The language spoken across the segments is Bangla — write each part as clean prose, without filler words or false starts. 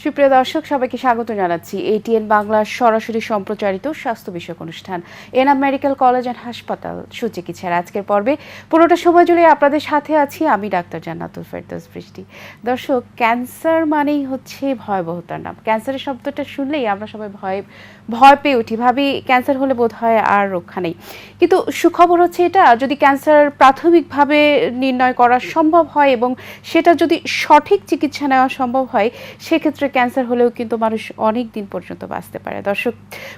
সুপ্রিয় দর্শক সবাইকে স্বাগত জানাচ্ছি ATN বাংলার সরাসরি সম্প্রচারিত স্বাস্থ্য বিষয়ক অনুষ্ঠান এনাম মেডিকেল কলেজ অ্যান্ড হাসপাতাল সুচিকিৎসার আজকের পর্বে পুরোটা সময় জুড়ে আপনাদের সাথে আছি আমি ডাক্তার জান্নাতুল ফেরদৌস বৃষ্টি। দর্শক, ক্যান্সার মানেই হচ্ছে ভয়াবহতার নাম। ক্যান্সারের শব্দটা শুনলেই আমরা সবাই ভয় পেয়ে উঠি, ভাবি ক্যান্সার হলে বোধ হয় আর রক্ষা নেই। কিন্তু সুখবর হচ্ছে এটা, যদি ক্যান্সার প্রাথমিকভাবে নির্ণয় করা সম্ভব হয় এবং সেটা যদি সঠিক চিকিৎসা নেওয়া সম্ভব হয়, সেক্ষেত্রে ক্যান্সার হলেও কিন্তু মানুষ অনেক দিন পর্যন্ত বাঁচতে পারে। দর্শক,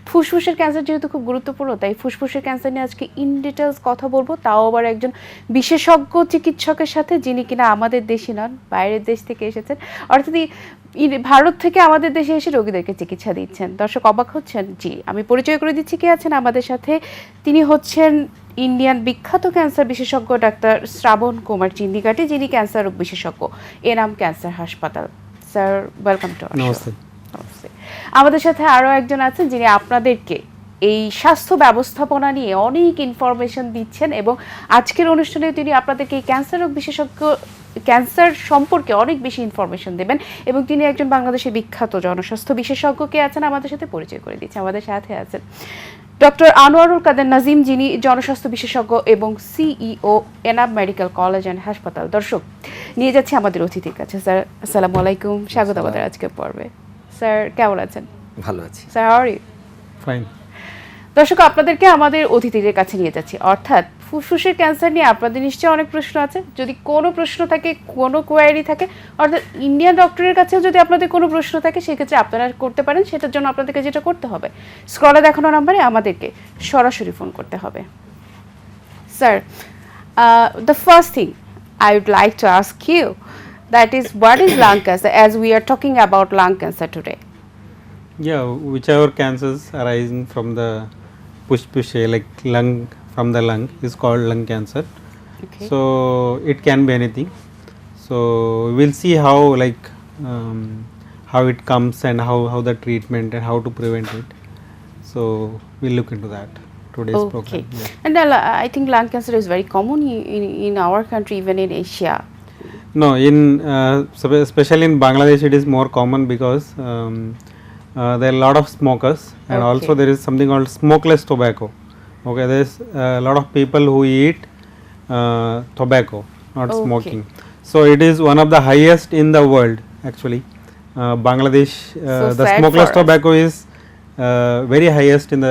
ফুসফুসের ক্যান্সার যেহেতু খুব গুরুত্বপূর্ণ, তাই ফুসফুসের ক্যান্সার নিয়ে আজকে ইন ডিটেলস কথা বলবো, তাও আবার একজন বিশেষজ্ঞ চিকিৎসকের সাথে, যিনি কিনা আমাদের দেশি নন, বাইরের দেশ থেকে এসেছেন, অর্থাৎ ভারত থেকে আমাদের দেশে এসে রোগীদেরকে চিকিৎসা দিচ্ছেন। দর্শক অবাক হচ্ছেন? জি, আমি পরিচয় করে দিচ্ছি কে আছেন আমাদের সাথে। তিনি হচ্ছেন ইন্ডিয়ান বিখ্যাত ক্যান্সার বিশেষজ্ঞ ডাক্তার শ্রাবণ কুমার চিন্দিকাটি, যিনি ক্যান্সার রোগ বিশেষজ্ঞ এনাম ক্যান্সার হাসপাতাল। Sir, welcome to our show. Namaste. আমাদের সাথে আরও একজন আছেন, যিনি আপনাদেরকে এই স্বাস্থ্য ব্যবস্থাপনা নিয়ে অনেক ইনফরমেশন দিচ্ছেন এবং আজকের অনুষ্ঠানে তিনি আপনাদেরকে এই ক্যান্সার রোগ বিশেষজ্ঞ ক্যান্সার সম্পর্কে অনেক বেশি ইনফরমেশন দেবেন এবং তিনি একজন বাংলাদেশের বিখ্যাত জনস্বাস্থ্য বিশেষজ্ঞ। কে আছেন আমাদের সাথে পরিচয় করে দিচ্ছে। আমাদের সাথে আছেন ডক্টর আনোয়ারুল কাদের নাজিম, যিনি জনস্বাস্থ্য বিশেষজ্ঞ এবং CEO Enam medical college and হাসপাতাল। দর্শক, নিয়ে যাচ্ছি আমাদের অতিথির কাছে। স্যার, আসসালামু আলাইকুম, স্বাগত আমাদের আজকের পর্বে। স্যার, কেমন আছেন? ভালো আছি sir, how are you? Fine. দর্শক, আপনাদেরকে আমাদের অতিথিদের কাছে নিয়ে যাচ্ছি, অর্থাৎ ফুসফুসের ক্যান্সার নিয়ে আপনাদের নিশ্চয়ই অনেক প্রশ্ন আছে। যদি কোনো প্রশ্ন থাকে, কোনো কোয়ারি থাকে, অর্থাৎ ইন্ডিয়ান ডক্টরের কাছেও যদি আপনাদের কোনো প্রশ্ন থাকে, সেক্ষেত্রে আপনারা করতে পারেন। সেটার জন্য আপনাদেরকে যেটা করতে হবে, স্ক্রলে দেখানো নাম্বারে আমাদেরকে সরাসরি ফোন করতে হবে। Sir, the first thing I would like to ask you, that is, what is lung cancer, as we are talking about lung cancer today? Yeah, whichever cancers arising from the push like lung, from the lung is called lung cancer. Okay. So it can be anything. So we'll see how it comes and how the treatment and how to prevent it. So we'll look into that today's program. Yeah. And I think lung cancer is very common in our country, even in Asia. No, especially in Bangladesh it is more common because there are a lot of smokers, and also there is something called smokeless tobacco. Okay, there is a lot of people who eat tobacco, not smoking. So it is one of the highest in the world actually. Bangladesh, the smokeless tobacco is very highest in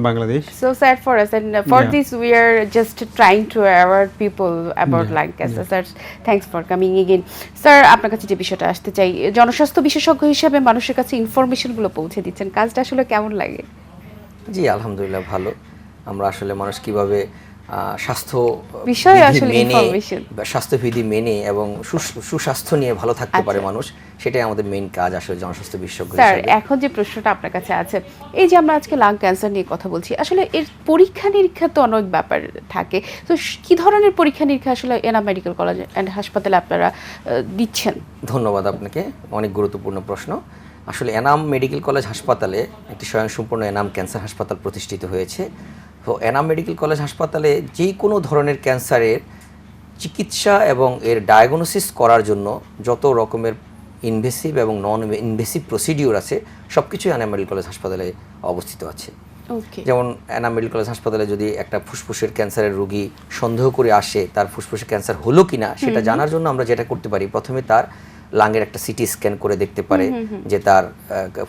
Bangladesh. So sad for us, and for this we are just trying to aware people about lung cancer. Sir, thanks for coming again. Sir, আপনার কাছে যে বিষয়টা আসতে চাই, জনস্বাস্থ্য বিশেষজ্ঞ হিসেবে মানুষের কাছে ইনফরমেশনগুলো পৌঁছে দিচ্ছেন, কাজটা আসলে কেমন লাগে? জি, আলহামদুলিল্লাহ ভালো। আমরা আসলে মানুষ কিভাবে স্বাস্থ্য বিষয়ে আসলে ইনফরমেশন, স্বাস্থ্যবিধি মেনে এবং সুস্বাস্থ্য নিয়ে ভালো থাকতে পারে মানুষ, সেটাই আমাদের মেইন কাজ আসলে জনস্বাস্থ্য বিশেষজ্ঞ হিসেবে। স্যার, এখন যে প্রশ্নটা আপনার কাছে আছে, এই যে আমরা আজকে লাং ক্যান্সার নিয়ে কথা বলছি, আসলে এর পরীক্ষা নিরীক্ষা তো অনেক ব্যাপার থাকে, তো কি ধরনের পরীক্ষা নিরীক্ষা আসলে এনাম মেডিকেল কলেজ অ্যান্ড হাসপাতালে আপনারা দিচ্ছেন? ধন্যবাদ আপনাকে, অনেক গুরুত্বপূর্ণ প্রশ্ন। আসলে এনাম মেডিকেল কলেজ হাসপাতালে একটি স্বয়ংসম্পূর্ণ এনাম ক্যান্সার হাসপাতাল প্রতিষ্ঠিত হয়েছে। তো এনাম মেডিকেল কলেজ হাসপাতালে যে কোনো ধরনের ক্যান্সারের চিকিৎসা এবং এর ডায়াগনোসিস করার জন্য যত রকমের ইনভেসিভ এবং নন ইনভেসিভ প্রসিডিউর আছে, সব কিছুই এনাম মেডিকেল কলেজ হাসপাতালে অবস্থিত আছে। যেমন এনাম মেডিকেল কলেজ হাসপাতালে যদি একটা ফুসফুসের ক্যান্সারের রোগী সন্দেহ করে আসে তার ফুসফুসের ক্যান্সার হলো কিনা, সেটা জানার জন্য আমরা যেটা করতে পারি, প্রথমে তার লাঙের একটা সিটি স্ক্যান করে দেখতে পারে যে তার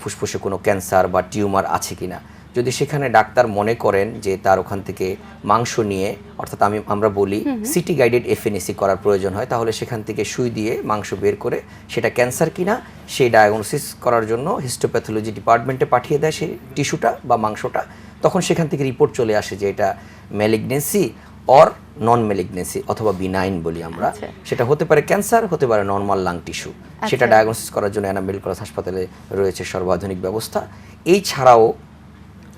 ফুসফুসে কোনো ক্যান্সার বা টিউমার আছে কিনা। যদি সেখানে ডাক্তার মনে করেন যে তার ওখান থেকে মাংস নিয়ে, অর্থাৎ আমরা বলি সিটি গাইডেড FNAC করার প্রয়োজন হয়, তাহলে সেখান থেকে সুই দিয়ে মাংস বের করে সেটা ক্যান্সার কিনা সেই ডায়াগনোসিস করার জন্য হিস্টোপ্যাথোলজি ডিপার্টমেন্টে পাঠিয়ে দেয় সেই টিস্যুটা বা মাংসটা। তখন সেখান থেকে রিপোর্ট চলে আসে যে এটা ম্যালিগনেন্সি অর নন ম্যালিগনেন্সি অথবা বিনাইন বলি আমরা। সেটা হতে পারে ক্যান্সার, হতে পারে নর্মাল লাং টিস্যু। সেটা ডায়াগনোসিস করার জন্য এনাম মেডিকেল কলেজ হাসপাতালে রয়েছে সর্বাধুনিক ব্যবস্থা। এই ছাড়াও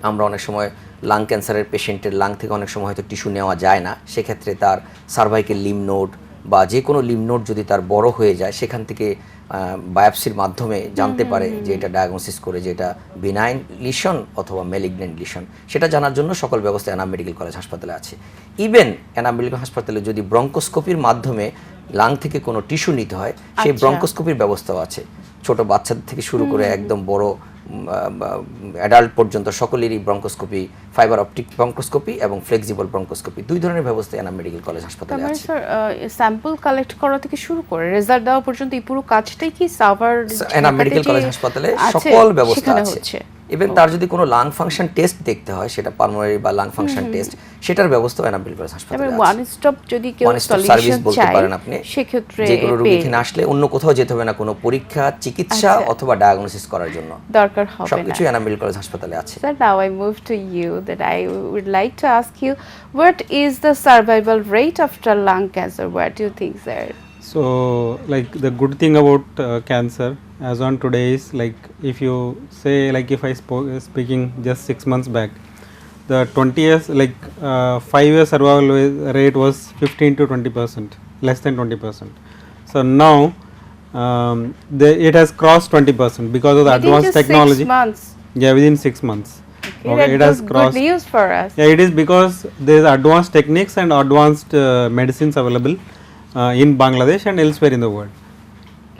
আমরা অনেক সময় লাং ক্যান্সারের পেশেন্টের লাং থেকে অনেক সময় হয়তো টিস্যু নেওয়া যায় না, সেক্ষেত্রে তার সার্ভাইকেল লিম্ফ নোড বা যে কোনো লিম্ফ নোড যদি তার বড় হয়ে যায়, সেখান থেকে বায়োপসির মাধ্যমে জানতে পারে যে এটা ডায়াগনোসিস করে যে এটা বিনাইন লিশন অথবা ম্যালিগনেন্ট লিশন। সেটা জানার জন্য সকল ব্যবস্থা এনাম মেডিকেল কলেজ হাসপাতালে আছে। ইভেন এনাম মেডিকেল হাসপাতালে যদি ব্রঙ্কোস্কোপির মাধ্যমে লাং থেকে কোনো টিস্যু নিতে হয়, সেই ব্রঙ্কোস্কোপির ব্যবস্থাও আছে। ছোট বাচ্চাদের থেকে শুরু করে একদম বড় অ্যাডাল্ট পর্যন্ত সকলেরই ব্রঙ্কোস্কোপি, ফাইবার অপটিক ব্রঙ্কোস্কোপি এবং ফ্লেক্সিবল ব্রঙ্কোস্কোপি 2 ধরনের ব্যবস্থা এনাম মেডিকেল কলেজ হাসপাতালে তার মানে আছে। স্যার স্যাম্পল কালেক্ট করা থেকে শুরু করে রেজাল্ট দেওয়া পর্যন্ত এই পুরো কাজটাই কি সার্ভার এনাম মেডিকেল কলেজ হাসপাতালে সকল ব্যবস্থা আছে। ইভেন তার যদি কোনো লাং ফাংশন টেস্ট দেখতে হয়, সেটা পালমোনারি বা লাং ফাংশন টেস্ট, সেটার ব্যবস্থা এনাম মেডিকেল কলেজ হাসপাতালে আছে। ওয়ান স্টপ যদি কেউ সার্ভিস বলতে পারেন আপনি, সেক্ষেত্রে যে কোনো রোগী এখানে আসলে অন্য কোথাও যেতে হবে না কোনো পরীক্ষা, চিকিৎসা অথবা ডায়াগনোসিস করার জন্য, দরকার হবে না, সবকিছু এনাম মেডিকেল কলেজ হাসপাতালে আছে। Sir, now I move to you that I would like to ask you, what is the survival rate after lung cancer? What do you think, sir? So, like the good thing about cancer as on today is, like if you say, like if I speaking just 6 months back, the 20 years, like 5 year survival rate was 15 to 20%, less than 20%. So now it has crossed 20% because of the Within advanced just technology. 6 months. Yeah, within 6 months. That it was has crossed. good news for us. Yeah, it is because there is advanced techniques and advanced medicines available in Bangladesh and elsewhere in the world.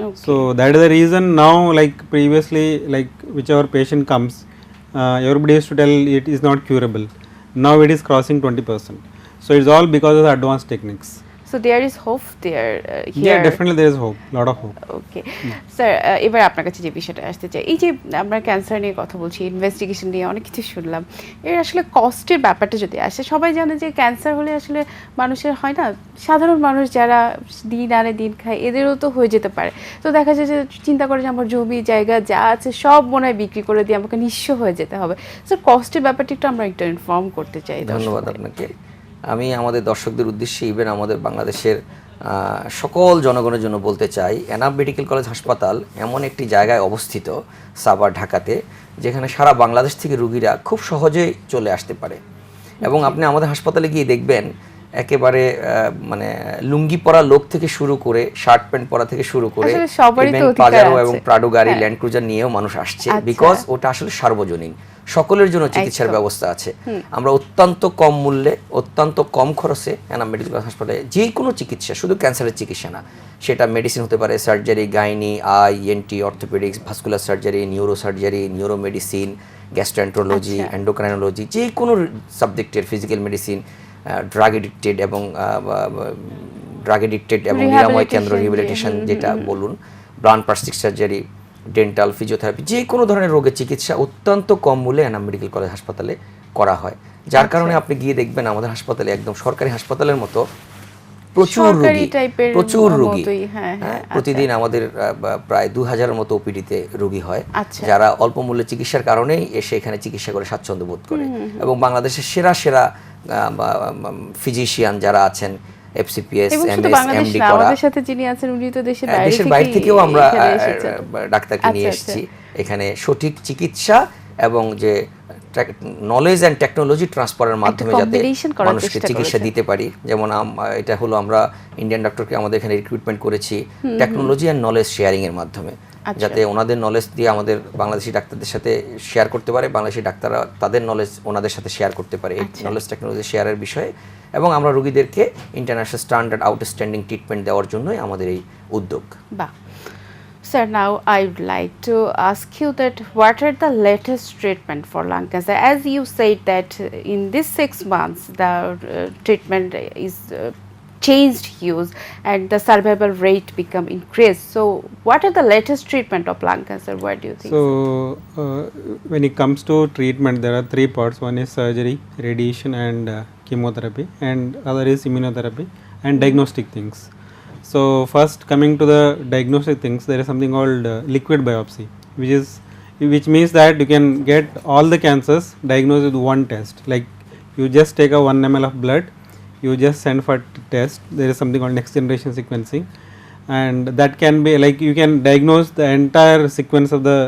Okay. So that is the reason now, like previously, like whichever patient comes, everybody used to tell it is not curable. Now it is crossing 20%. So it's all because of the advanced techniques. So there is hope there here. Yeah, definitely there is hope, lot of hope. Okay sir, এবার আপনার কাছে যে বিষয়টা আসতে চাই, এই যে আমরা ক্যান্সার নিয়ে কথা বলছি, ইনভেস্টিগেশন নিয়ে অনেক কিছু শুনলাম, এর আসলে কস্টের ব্যাপারটা যদি আসে, সবাই জানে যে ক্যান্সার হলে আসলে মানুষের হয় না, সাধারণ মানুষ যারা দিন আনে দিন খায় এদেরও তো হয়ে যেতে পারে। তো দেখা যায় যে চিন্তা করে যে আমার জমি জায়গা যা আছে সব মনে হয় বিক্রি করে দিয়ে আমাকে নিঃস্ব হয়ে যেতে হবে। স্যার, কস্টের ব্যাপারটা একটু আমরা একটু ইনফর্ম করতে চাই। ধন্যবাদ আপনাকে। আমি আমাদের দর্শকদের উদ্দেশ্যে, ইভেন আমাদের বাংলাদেশের সকল জনগণের জন্য বলতে চাই, এনাম মেডিকেল কলেজ হাসপাতাল এমন একটি জায়গায় অবস্থিত সাভার, ঢাকাতে, যেখানে সারা বাংলাদেশ থেকে রোগীরা খুব সহজেই চলে আসতে পারে। এবং আপনি আমাদের হাসপাতালে গিয়ে দেখবেন একেবারে মানে লুঙ্গি পরা লোক থেকে শুরু করে, শার্ট প্যান্ট পরা থেকে শুরু করে, পাজারো এবং প্রাডো গাড়ি, ল্যান্ড ক্রুজার নিয়েও মানুষ আসছে, বিকজ ওটা আসলে সার্বজনীন, সকলের জন্য চিকিৎসার ব্যবস্থা আছে। আমরা অত্যন্ত কম মূল্যে, অত্যন্ত কম খরচে এনাম মেডিকেল কলেজ হাসপাতালে যে কোনো চিকিৎসা, শুধু ক্যান্সারের চিকিৎসা না, সেটা মেডিসিন হতে পারে, surgery, gynae, eye, ENT, orthopaedics, vascular surgery, neuro surgery, neuro medicine, gastroenterology, endocrinology, যে কোনো সাবজেক্টের, ফিজিক্যাল মেডিসিন, ড্রাগ এডিক্টেড এবং নিরাময় কেন্দ্র, রিহ্যাবিলিটেশন যেটা বলুন, bran plastic surgery, dental, physiotherapy, যে কোনো ধরনের রোগের চিকিৎসা অত্যন্ত কম মূল্যে এনাম মেডিকেল কলেজ হাসপাতালে করা হয়। যার কারণে আপনি গিয়ে দেখবেন আমাদের হাসপাতালে একদম সরকারি হাসপাতালের মতো প্রচুর রোগী, প্রতিদিন আমাদের প্রায় 2000-এর মতো ওপিডিতে রোগী হয়, যারা অল্প মূল্যে চিকিৎসার কারণেই এসে এখানে চিকিৎসা করে স্বাচ্ছন্দ্য বোধ করে। এবং বাংলাদেশের সেরা সেরা ফিজিশিয়ান যারা আছেন, এফসিপিএস, এমএস, এমডি করা, আমাদের সাথে যিনি আছেন উনি তো দেশের বাইরে থেকেও আমরা ডাক্তারকে নিয়ে এসেছি এখানে সঠিক চিকিৎসা এবং যে নলেজ অ্যান্ড টেকনোলজি ট্রান্সফারের মাধ্যমে যাতে মানুষকে চিকিৎসা দিতে পারি। যেমন এটা হলো আমরা ইন্ডিয়ান ডক্টরকে আমাদের এখানে রিক্রুটমেন্ট করেছি টেকনোলজি অ্যান্ড নলেজ শেয়ারিং এর মাধ্যমে, যাতে ওনাদের নলেজ দিয়ে আমাদের বাংলাদেশি ডাক্তারদের সাথে শেয়ার করতে পারে, বাংলাদেশি ডাক্তাররা তাদের নলেজ ওনাদের সাথে শেয়ার করতে পারে এই নলেজ টেকনোলজি শেয়ারের বিষয়ে। এবং আমরা রোগীদেরকে ইন্টারন্যাশনাল স্ট্যান্ডার্ড আউটস্ট্যান্ডিং ট্রিটমেন্ট দেওয়ার জন্যই আমাদের এই উদ্যোগ। Sir, now I would like to ask you that what are the latest treatment for lung cancer? As you said that in this 6 months the treatment is changed huge and the survival rate become increased. So what are the latest treatment of lung cancer? What do you think? So when it comes to treatment, there are 3 parts. One is surgery, radiation and chemotherapy, and other is immunotherapy and diagnostic things. So first, coming to the diagnostic things, there is something called liquid biopsy, which means that you can get all the cancers diagnosed with one test. Like you just take a 1 ml of blood, you just send for test. There is something called next generation sequencing, and that can be like you can diagnose the entire sequence of the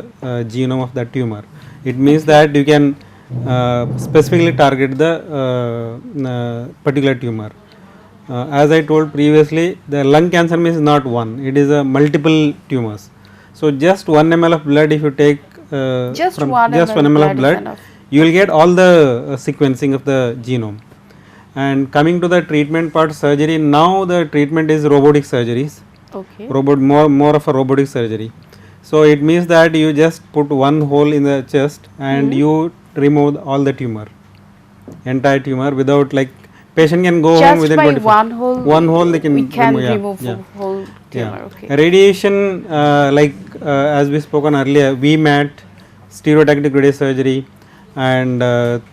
genome of the tumor. It means that you can specifically target the particular tumor. As I told previously, the lung cancer means not one, it is a multiple tumors. So just 1 ml of blood, if you take just 1 ml of blood, you will get all the sequencing of the genome. And coming to the treatment part, surgery, now the treatment is robotic surgeries. Okay. More of a robotic surgery. So it means that you just put one hole in the chest and you remove all the tumor, entire tumor, without, like, patient can go home Just within by 24. one hole They can we can remove, remove whole tumor. Okay. Radiation, as we spoken earlier, VMAT, stereotactic radiation surgery, and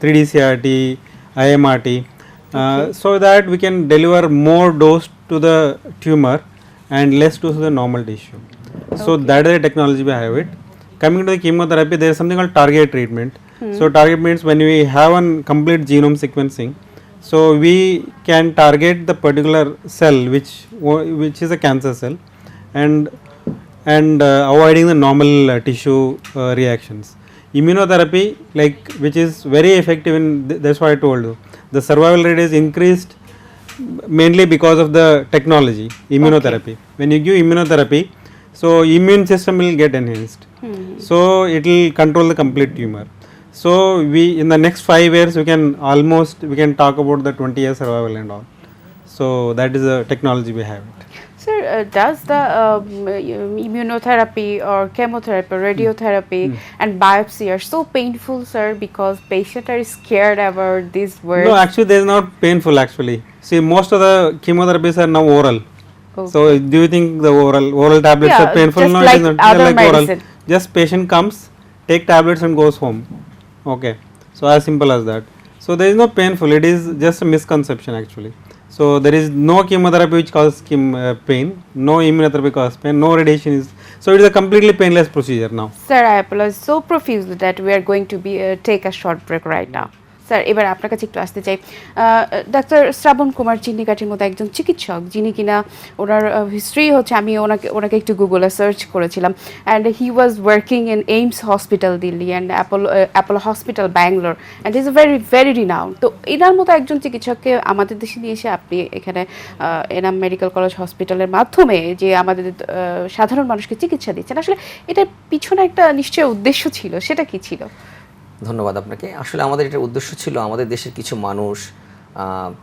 3D CRT, IMRT, so that we can deliver more dose to the tumor and less dose to the normal tissue. So that is the technology behind it. Coming to the chemotherapy, there is something called target treatment. So target means when we have a complete genome sequencing, so we can target the particular cell which is a cancer cell, and avoiding the normal tissue reactions. Immunotherapy, like, which is very effective in that's why I told you the survival rate is increased mainly because of the technology immunotherapy. When you give immunotherapy, so immune system will get enhanced, so it will control the complete tumor. So we, in the next 5 years, we can talk about the 20 year survival and all. So that is the technology we have it. Sir, does the immunotherapy or chemotherapy, radiotherapy and biopsy are so painful, sir, because patients are scared about these words? No, actually there is not painful actually. See, most of the chemotherapies are now oral. Okay. So do you think the oral tablets are painful? Just No, like it is not. other Like medicine. oral. Just patient comes, take tablets and goes home. Okay. So as simple as that. So there is no painful. It is just a misconception actually. So there is no chemotherapy which causes pain, no immunotherapy causes pain, no radiation is. So it is a completely painless procedure now. Sir, I apologize so profusely that we are going to take a short break right now. Sir, এবার আপনার কাছে একটু আসতে চাই। ডাক্তার শ্রাবণ কুমার চিন্নিকাঠির মতো একজন চিকিৎসক, যিনি কিনা ওনার হিস্ট্রি হচ্ছে, আমি ওনাকে একটু গুগলে সার্চ করেছিলাম, and he was working in AIIMS hospital Delhi and Apollo hospital Bangalore, and is very very renowned. তো এনার মতো একজন চিকিৎসককে আমাদের দেশে নিয়ে এসে আপনি এখানে এনাম মেডিকেল কলেজ হসপিটালের মাধ্যমে যে আমাদের সাধারণ মানুষকে চিকিৎসা দিচ্ছেন, আসলে এটার পিছনে একটা নিশ্চয়ই উদ্দেশ্য ছিল, সেটা কি ছিল? ধন্যবাদ আপনাকে। আসলে আমাদের এটার উদ্দেশ্য ছিল, আমাদের দেশের কিছু মানুষ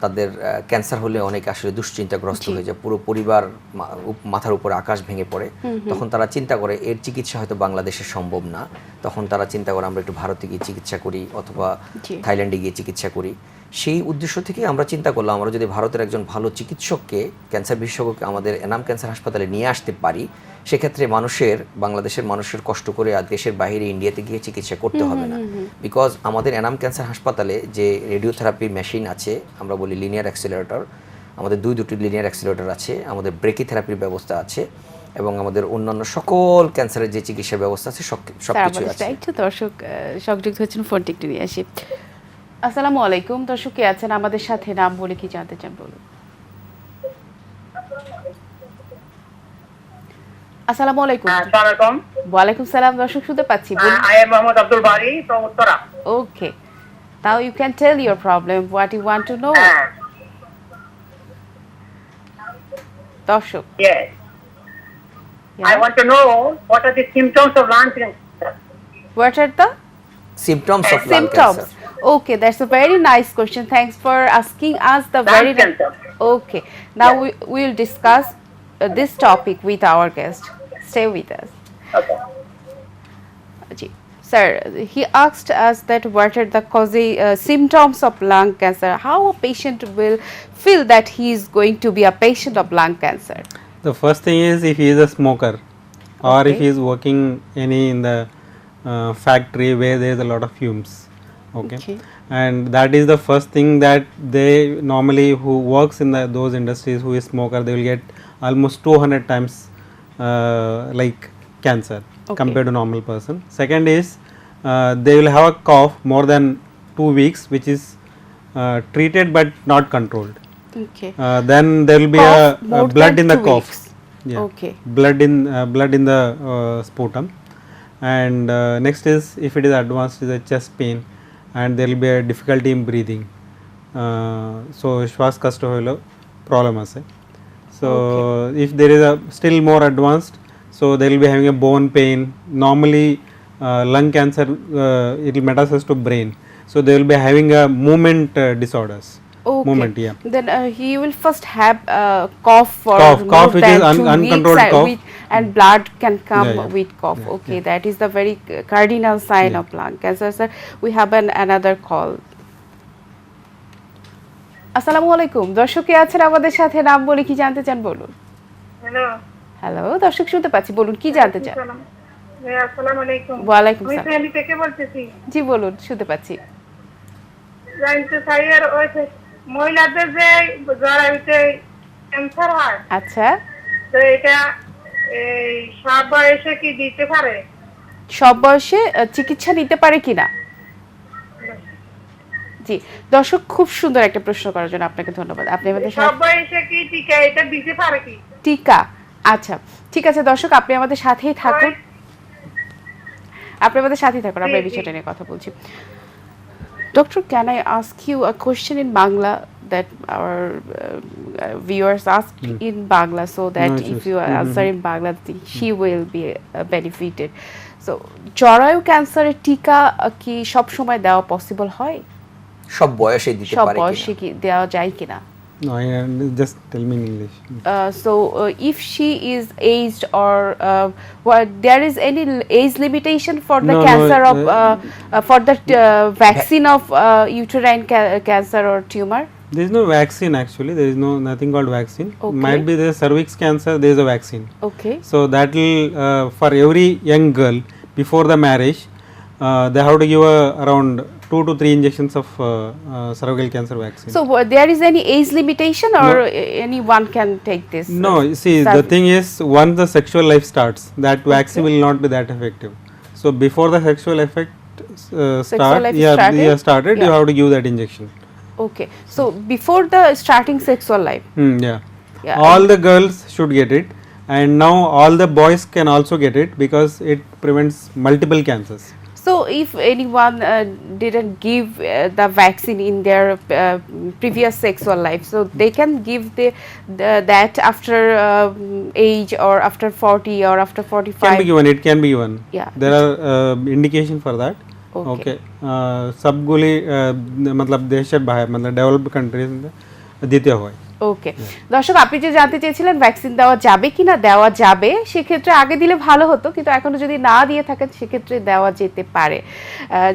তাদের ক্যান্সার হলে অনেকে আসলে দুশ্চিন্তাগ্রস্ত হয়ে যায়, পুরো পরিবার মাথার উপরে আকাশ ভেঙে পড়ে। তখন তারা চিন্তা করে এর চিকিৎসা হয়তো বাংলাদেশে সম্ভব না, তখন তারা চিন্তা করে আমরা একটু ভারতে গিয়ে চিকিৎসা করি অথবা থাইল্যান্ডে গিয়ে চিকিৎসা করি। সেই উদ্দেশ্য থেকে আমরা চিন্তা করলাম, আমরা যদি ভারতের একজন ভালো চিকিৎসককে, ক্যান্সার বিশেষজ্ঞকে আমাদের এনাম ক্যান্সার হাসপাতালে নিয়ে আসতে পারি, সেক্ষেত্রে বাংলাদেশের মানুষের কষ্ট করে আর দেশের বাইরে ইন্ডিয়াতে গিয়ে চিকিৎসা করতে হবে না। বিকজ আমাদের এনাম ক্যান্সার হাসপাতালে যে রেডিওথেরাপি মেশিন আছে, আমরা বলি লিনিয়ার অ্যাক্সিলারেটর, আমাদের দুটি লিনিয়ার অ্যাক্সিলারেটর আছে, আমাদের ব্রেকিথেরাপির ব্যবস্থা আছে, এবং আমাদের অন্যান্য সকল ক্যান্সারের যে চিকিৎসার ব্যবস্থা আছে সবকিছু আছে। একটু দর্শক সংযুক্ত হচ্ছেন, ফোনটি একটু নিয়ে আসি। আসসালামু আলাইকুম, দর্শক কে আছেন আমাদের সাথে, নাম বলে কি জানতে চান বলুন। আসসালামু আলাইকুম। আসসালামু আলাইকুম। ওয়ালাইকুম সালাম, দর্শক শুনতে পাচ্ছি। I am Mohammad Abdul Bari from Uttara. Okay, now you can tell your problem, what you want to know. দর্শক, Yes. I want to know what are the symptoms of lung cancer. what are the symptoms of lung symptoms? cancer. Okay, that's a very nice question. Thanks for asking us the Lung very cancer. Okay, now we will discuss this topic with our guest. Stay with us. Okay. Sir, he asked us that what are the symptoms of lung cancer, how a patient will feel that he is going to be a patient of lung cancer. The first thing is if he is a smoker, or if he is working in the factory where there is a lot of fumes. Okay. And that is the first thing that they normally, who works in those industries, who is smoker, they will get almost 200 times like cancer compared to normal person. Second is they will have a cough more than 2 weeks, which is treated but not controlled. Okay. Then there will be a blood in the cough. Yeah. Okay. Blood in the sputum. And next is, if it is advanced, is a chest pain, and there will be a difficulty in breathing. So shwas kashta hoilo problem ase. So if there is a still more advanced, so they will be having a bone pain. Normally lung cancer it will metastasize to brain, so they will be having a movement disorders. Okay. moment. Yeah. Then he will first have cough for Cough more which than is 2 weeks uncontrolled cough. and blood can come Yeah, yeah. with cough. Yeah, Okay, that is the very cardinal sign Yeah. of lung cancer. Sir, we have another call. আসসালামু আলাইকুম, দর্শক কে আছেন আমাদের সাথে, নাম বলে কি জানতে চান বলুন। হ্যালো, হ্যালো, দর্শক শুনতে পাচ্ছি, বলুন কি জানতে চান। আসসালামু আলাইকুম। ওয়ালাইকুম আমি সালাম। ফ্যামিলি থেকে বলতেছি। জি বলুন, শুনতে পাচ্ছি। জানতে চাই আর ওই যে মহিলাদের যে যারা হইতে ক্যান্সার হয়, আচ্ছা, তো এটা এই সব বয়সে কি দিতে পারে? সব বয়সে চিকিৎসা নিতে পারে কিনা? জি, দর্শক খুব সুন্দর একটা প্রশ্ন করার জন্য আপনাকে ধন্যবাদ। আপনি আমাদের সব সাথে বয়সে কি টিকা এটা দিতে পারে কি? টিকা, আচ্ছা ঠিক আছে দর্শক, আপনি আমাদের সাথেই থাকুন, আপনি আমাদের সাথেই থাকুন, আমরা এই বিষয়টা নিয়ে কথা বলছি। Doctor, can I ask you a question in Bangla that our viewers ask in Bangla, so that No if issues. you answer in Bangla, she will be benefited. So, জরায়ু ক্যান্সারের টিকা কি সব সময় দেওয়া পসিবল হয়? সব বয়সে দিতে সব পারে বয়সে কিনা? কি দেওয়া যায় কিনা? No, just tell me in English. So, if she is aged or what, there is any age limitation for the No, no, cancer of for the vaccine of uterine cancer or tumor? There is no vaccine actually. There is nothing called vaccine. Okay. Might be the cervix cancer. There is a vaccine. Okay. So that will for every young girl before the marriage, they have to give around 2 to 3 injections of cervical cancer vaccine. So, there is any age limitation, or anyone can take this? No, you see, the thing is, once the sexual life starts, that vaccine will not be that effective. So before the sexual effect life started, you Yeah. have to give that injection. Okay. So, before the starting sexual life. Yeah. Yeah. All the girls should get it, and now all the boys can also get it because it prevents multiple cancers. So, if anyone didn't give the vaccine in their previous sexual life, so they can give that after age, or after 40 or after 45. Can be given. It can be given. Yeah. There are indication for that. Okay. सबगुली मतलब देशेर बाहर मतलब डेवलप्ड कंट्रीज দিতে হয়। ওকে, দর্শক আপনি যে জানতে চেয়েছিলেন ভ্যাকসিন দেওয়া যাবে কিনা, দেওয়া যাবে, সেক্ষেত্রে আগে দিলে ভালো হতো, কিন্তু এখনো যদি না দিয়ে থাকেন সেক্ষেত্রে দেওয়া যেতে পারে।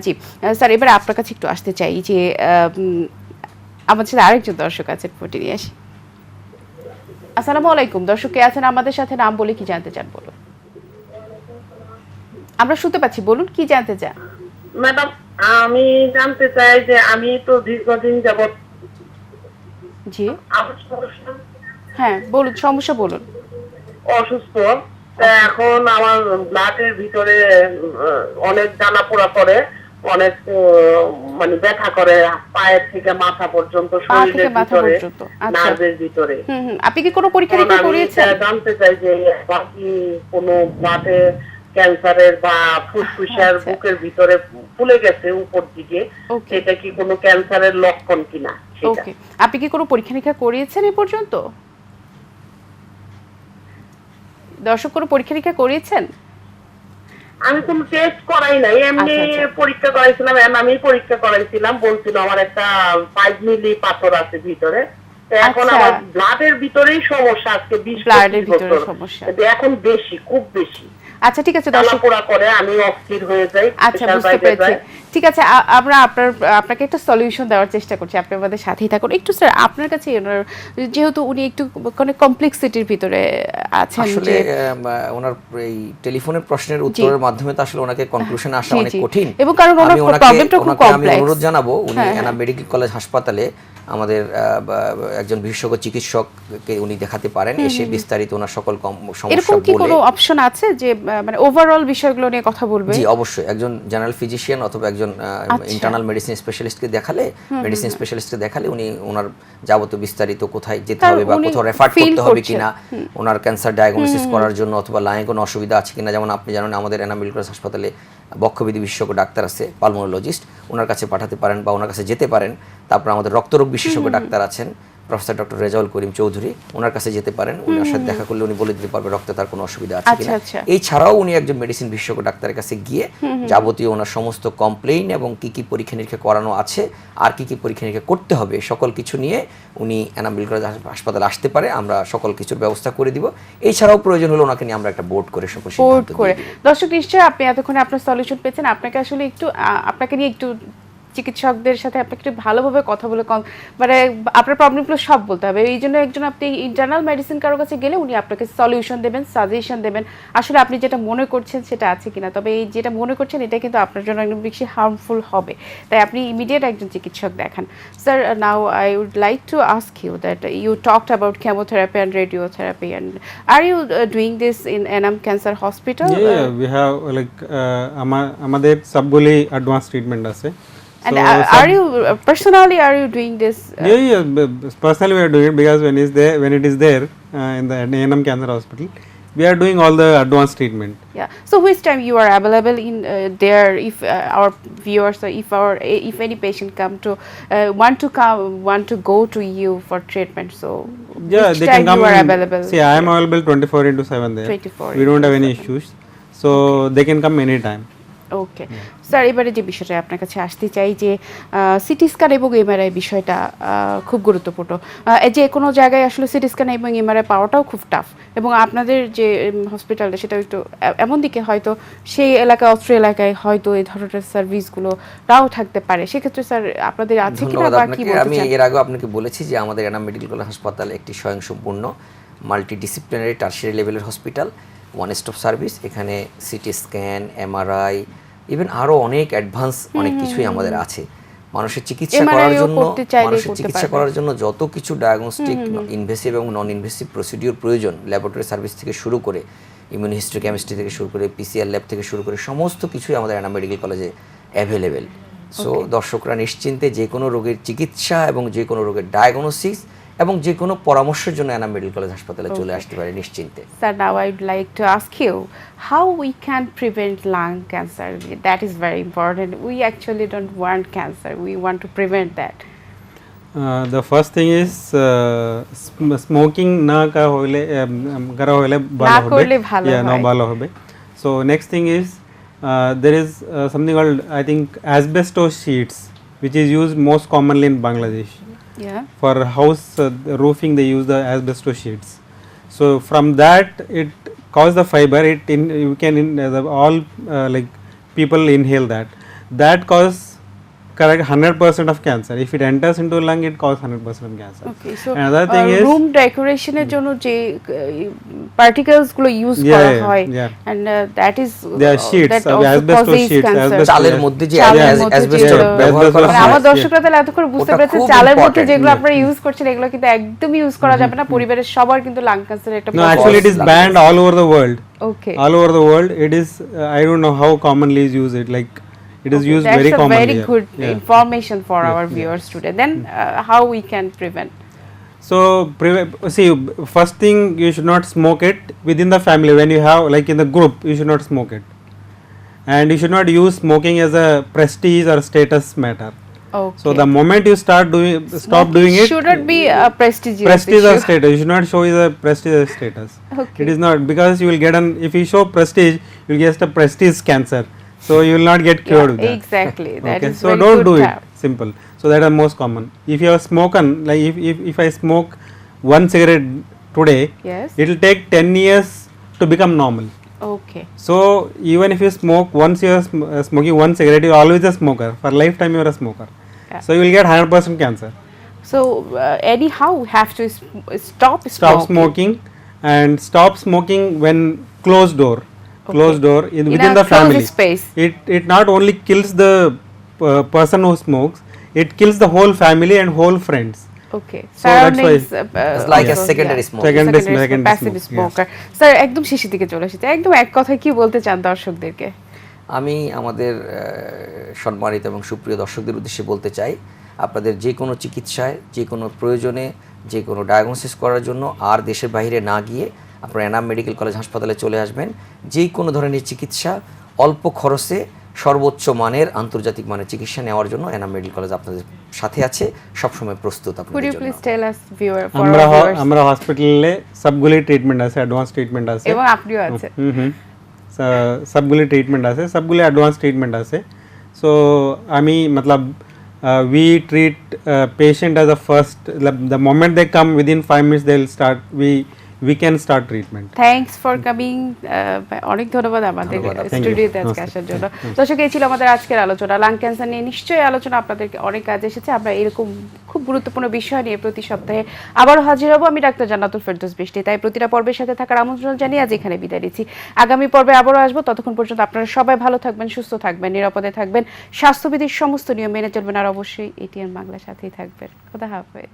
জি স্যার, এবার আপনার কাছে একটু আসতে চাই যে আমার সাথে আরেকজন দর্শক আছেন, ফোনটি নিয়ে আসি। আসসালামু আলাইকুম, দর্শক কে আছেন আমাদের সাথে, নাম বলে কি জানতে চান বলুন। আমরা শুনতে পাচ্ছি, বলুন কি জানতে চান। ম্যাডাম, আমি জানতে চাই যে আমি তো দীর্ঘদিন যাবত জি হ্যাঁ বলুন, সমস্যা বলুন। অসুস্থ, এখন আমার ব্লাডের ভিতরে অনেক জ্বালা পোড়া করে, অনেক মানে ব্যথা করে পায়ের থেকে মাথা পর্যন্ত, শরীরের ভিতরে, নার্ভের ভিতরে। আপনি কি কোনো পরীক্ষা নিরীক্ষা করিয়েছেন? জানতে চাই যে বাকি কোনো ব্লাডে ক্যান্সারের বা ফুসফুসের বুকের ভিতরে ফুলে গেছে উপর দিকে, সেটা কি কোনো ক্যান্সারের লক্ষণ কিনা? ওকে, আপনি কি কোনো পরীক্ষা নিরীক্ষা করিয়েছেন এ পর্যন্ত? দর্শক কোনো পরীক্ষা নিরীক্ষা করিয়েছেন? আমি কোনো টেস্ট করাই নাই, এমনি পরীক্ষা করাইছিলাম, আমি পরীক্ষা করাইছিলাম, বলছিল আমার একটা 5 মিলি পাথর আছে ভিতরে। এখন আমার ব্লাডের ভিতরেই সমস্যা, আজকে 20 ব্লাডের ভিতরে সমস্যা এখন বেশি, খুব বেশি। আচ্ছা ঠিক আছে দর্শক, পুরা করে আমি অস্থির হয়ে যাই। আচ্ছা বুঝতে পেরেছি, ঠিক আছে, আমরা আপনাকে একটা সলিউশন দেওয়ার চেষ্টা করছি, আপনি আমাদের সাথেই থাকুন একটু। স্যার আপনার কাছে, যেহেতু উনি একটু মানে কমপ্লেক্সিটির ভিতরে আছেন, আসলে ওনার এই টেলিফোনের প্রশ্নের উত্তরের মাধ্যমে তো আসলে ওনাকে কনক্লুশনে আসা অনেক কঠিন, এবং কারণ ওনার প্রবলেমটা খুব কমপ্লেক্স। আমি অনুরোধ জানাবো, উনি এনাম মেডিকেল কলেজ হাসপাতালে আমাদের একজন বিশেষজ্ঞ চিকিৎসককে উনি দেখাতে পারেন, এসে বিস্তারিত ওনার সকল সমস্যা বলে। এরকম কি কোনো অপশন আছে যে মানে ওভারঅল বিষয়গুলো নিয়ে কথা বলবে? জি অবশ্যই, একজন জেনারেল ফিজিশিয়ান অথবা একজন ইন্টারনাল মেডিসিন স্পেশালিস্টকে দেখালে, মেডিসিন স্পেশালিস্টকে দেখালে উনি ওনার যাবতীয় বিস্তারিত কোথায় যেতে হবে বা কোথাও রেফার করতে হবে কিনা, ওনার ক্যান্সার ডায়াগনোসিস করার জন্য, অথবা লাইনে কোনো অসুবিধা আছে কিনা। যেমন আপনি জানেন আমাদের এনাম মেডিকেল কলেজ হাসপাতালে বক্ষবিধি বিশেষজ্ঞ ডাক্তার আছে, পালমোনোলজিস্ট, ওনার কাছে পাঠাতে পারেন বা ওনার কাছে যেতে পারেন। তারপর আমাদের রক্তরোগ বিশেষজ্ঞ ডাক্তার আছেন, প্রফেসর ডক্টর রেজাউল করিম চৌধুরী, ওনার কাছে যেতে পারেন। ওনার সাথে দেখা করলে উনি বলে দিতে পারবে রক্তে তার কোনো অসুবিধা আছে কিনা। এই ছাড়াও উনি একজন মেডিসিন বিশেষজ্ঞ ডাক্তারের কাছে গিয়ে যাবতীয় ওনার সমস্ত কমপ্লেইন এবং কি কি পরীক্ষা নিরীক্ষা করানো আছে আর কি কি পরীক্ষা নিরীক্ষা করতে হবে সকল কিছু নিয়ে উনি এনাম মেডিকেল কলেজ হাসপাতালে আসতে পারে, আমরা সকল কিছুর ব্যবস্থা করে দিব। এছাড়াও প্রয়োজন হলে ওনাকে নিয়ে আমরা একটা বোর্ড করে সকল সিদ্ধান্ত করে দর্শক নিশ্চয়ই আপনি এতক্ষণে আপনার সলিউশন পেয়েছেন। আপনাকে আসলে একটু আপনাকে নিয়ে একটু চিকিৎসকদের সাথে আপনাকে একটু ভালোভাবে কথা বলে মানে আপনার প্রবলেমগুলো সব বলতে হবে। এই জন্য একজন আপনি ইন্টারনাল মেডিসিন কারোর কাছে গেলে উনি আপনাকে সলিউশন দেবেন, সাজেশন দেবেন আসলে আপনি যেটা মনে করছেন সেটা আছে কিনা। তবে এই যেটা মনে করছেন এটা কিন্তু আপনার জন্য একদম বেশি হার্মফুল হবে, তাই আপনি ইমিডিয়েট একজন চিকিৎসক দেখান। Sir, now I would like to ask you that you talked about chemotherapy and radiotherapy and are you doing this in Enam cancer hospital? We have like আমাদের সবগুলি অ্যাডভান্স ট্রিটমেন্ট আছে। And are you personally are you doing this? Personally we are doing it because when it is there in the ANM Cancer Hospital, we are doing all the advanced treatment. Yeah. So which time you are available in there if our viewers or if any patient want to go to you for treatment? So Yeah, which they time can come. you are available? See, I am available 24/7 there. 24 We don't have any issues, so they can come anytime. Okay sir, এবারে যে বিষয়টা আপনার কাছে আসতে চাই যে সিটি স্ক্যান এবং এমআরআই বিষয়টা খুব গুরুত্বপূর্ণ। যে কোনো জায়গায় আসলে সিটি স্ক্যান এবং এমআরআই পাওয়াটাও খুব টাফ, এবং আপনাদের যে হসপিটালটা সেটা একটু এমন দিকে হয়তো সেই এলাকায় অস্ত্র এলাকায় হয়তো এই ধরনের সার্ভিসগুলো নাও থাকতে পারে। সেক্ষেত্রে স্যার আপনাদের আছে কিনা বা কি বলতে চান? আমি এর আগে আপনাকে বলেছি যে আমাদের এনাম মেডিকেল কলেজ হাসপাতাল একটি স্বয়ংসম্পূর্ণ মাল্টিডিসিপ্লিনারি টার্সিয়ারি লেভেলের হসপিটাল, ওয়ান স্টপ সার্ভিস। এখানে সিটি স্ক্যান, এমআরআই, ইভেন আরো অনেক অ্যাডভান্স অনেক কিছুই আমাদের আছে। মানুষের চিকিৎসা করার জন্য যত কিছু ডায়াগনস্টিক ইনভেসিভ এবং নন ইনভেসিভ প্রসিডিউর প্রয়োজন, ল্যাবরেটরি সার্ভিস থেকে শুরু করে ইমিউন হিস্ট্রি কেমিস্ট্রি থেকে শুরু করে পিসিআর ল্যাব থেকে শুরু করে সমস্ত কিছুই আমাদের এনাম মেডিকেল কলেজে অ্যাভেলেবেল। সো দর্শকরা নিশ্চিন্তে যে কোনো রোগের চিকিৎসা এবং যে কোনো রোগের ডায়াগনোসিস এবং যে কোনো পরামর্শের জন্য এনাম মেডিকেল কলেজ হাসপাতালে চলে আসতে পারে নিশ্চিন্তে। Sir, now I would like to ask you how we can prevent lung cancer. That is very important. We actually don't want cancer, we want to prevent that. The first thing is smoking na kara hoile bhalo hobe. So next thing is there is something called, I think, asbestos sheets, which is used most commonly in Bangladesh. Yeah. For house roofing they use the asbestos sheets. So from that it cause the fiber, you can all like people inhale that cause correct 100% of cancer. If it enters into lung, it causes 100% of cancer. Okay, so another thing is room decoration এর জন্য যে particles গুলো ইউজ করা হয়, and that is there are sheets of asbestos sheets, চালের মধ্যে যে asbestos ব্যবহার করা হয়। আমার দর্শকরা তাহলে এত করে বুঝতে পেরেছে চালের মধ্যে যেগুলো আপনারা ইউজ করছেন এগুলো কিন্তু একদম ইউজ করা যাবে না। পরিবারের সবার কিন্তু লাং ক্যান্সার একটা No, actually it is banned all over the world. Okay. All over the world it is, I don't know how commonly is used it, like it is used very commonly. That's a very good information for our viewers today. Then how we can prevent? So see, first thing, you should not smoke it within the family. When you have, like in the group, you should not smoke it, and you should not use smoking as a prestige or status matter. Okay. So the moment you stop doing it, should not be a prestige or status. You should not show the prestige or status. Okay. It is not, because you will get if you show prestige, you will get a prestige cancer. So you will not get cured with that. Exactly. That Okay, is so very don't good do tap. it. Simple. So that are most common. If you have spoken, like if I smoke one cigarette today, Yes. it will take 10 years to become normal. Okay. So even if you smoke, once you are smoking one cigarette, you are always a smoker. For lifetime you are a smoker. Yeah. So you will get 100% cancer. So anyhow, have to stop smoking, and stop smoking when closed door. Closed door within the family. Space. It not only kills the person who smokes, it kills the whole family and whole friends. Okay. So that's why it's like a secondary smoke. Secondary passive smoker. Sir, একদম শেষের দিকে চলে এসেছে, একদম এক কথায় কি বলতে চান দর্শকদেরকে? আমি আমাদের সম্মানিত এবং সুপ্রিয় দর্শকদের উদ্দেশ্যে বলতে চাই, আপনাদের যে কোনো চিকিৎসায়, যে কোনো প্রয়োজনে, যে কোনো ডায়াগনোসিস করার জন্য আর দেশের বাইরে না গিয়ে আপনারা এনাম মেডিকেল কলেজ হাসপাতালে চলে আসবেন। যে কোনো ধরনের চিকিৎসা অল্প খরচে সর্বোচ্চ মানের আন্তর্জাতিক মানের চিকিৎসা নেওয়ার জন্য এনাম মেডিকেল কলেজ আপনাদের সাথে আছে, সবসময় প্রস্তুত Could আপনাদের you জন্য। please tell us viewer for আমরা our viewers? আমরা হসপিটালে সবগুলি ট্রিটমেন্ট আছে, অ্যাডভান্স ট্রিটমেন্ট আছে। এবং আপনিও আছে। সবগুলি ট্রিটমেন্ট আছে, সবগুলি অ্যাডভান্স ট্রিটমেন্ট আছে। সো আমি মতলব we treat patient as a first, the moment they come within 5 minutes they'll start, we can start treatment. Thanks for coming. অনেক ধন্যবাদ আমাদের ধন্যবাদ, thank you. স্টুডিওতে আজকে আসার জন্য। দর্শক, এই ছিল আমাদের আজকের আলোচনা। লাং ক্যান্সার নিয়ে নিশ্চয়ই আলোচনা আপনাদের অনেক কাজে এসেছে। আমরা এরকম খুব গুরুত্বপূর্ণ বিষয় নিয়ে প্রতি সপ্তাহে আবারও হাজির হব। আমি ডাক্তার জান্নাতুল ফেরদৌস বৃষ্টি। তাই প্রতিটা পর্বের সাথে থাকার আমন্ত্রণ জানিয়ে আজ এখানে বিদায় নিচ্ছি। আগামী পর্বে আবারও আসবো। ততক্ষণ পর্যন্ত আপনারা সবাই ভালো থাকবেন, সুস্থ থাকবেন, নিরাপদে থাকবেন, স্বাস্থ্যবিধির সমস্ত নিয়ম মেনে চলবেন, আর অবশ্যই এটিএন বাংলার সাথেই থাকবেন। খোদা হাফেজ।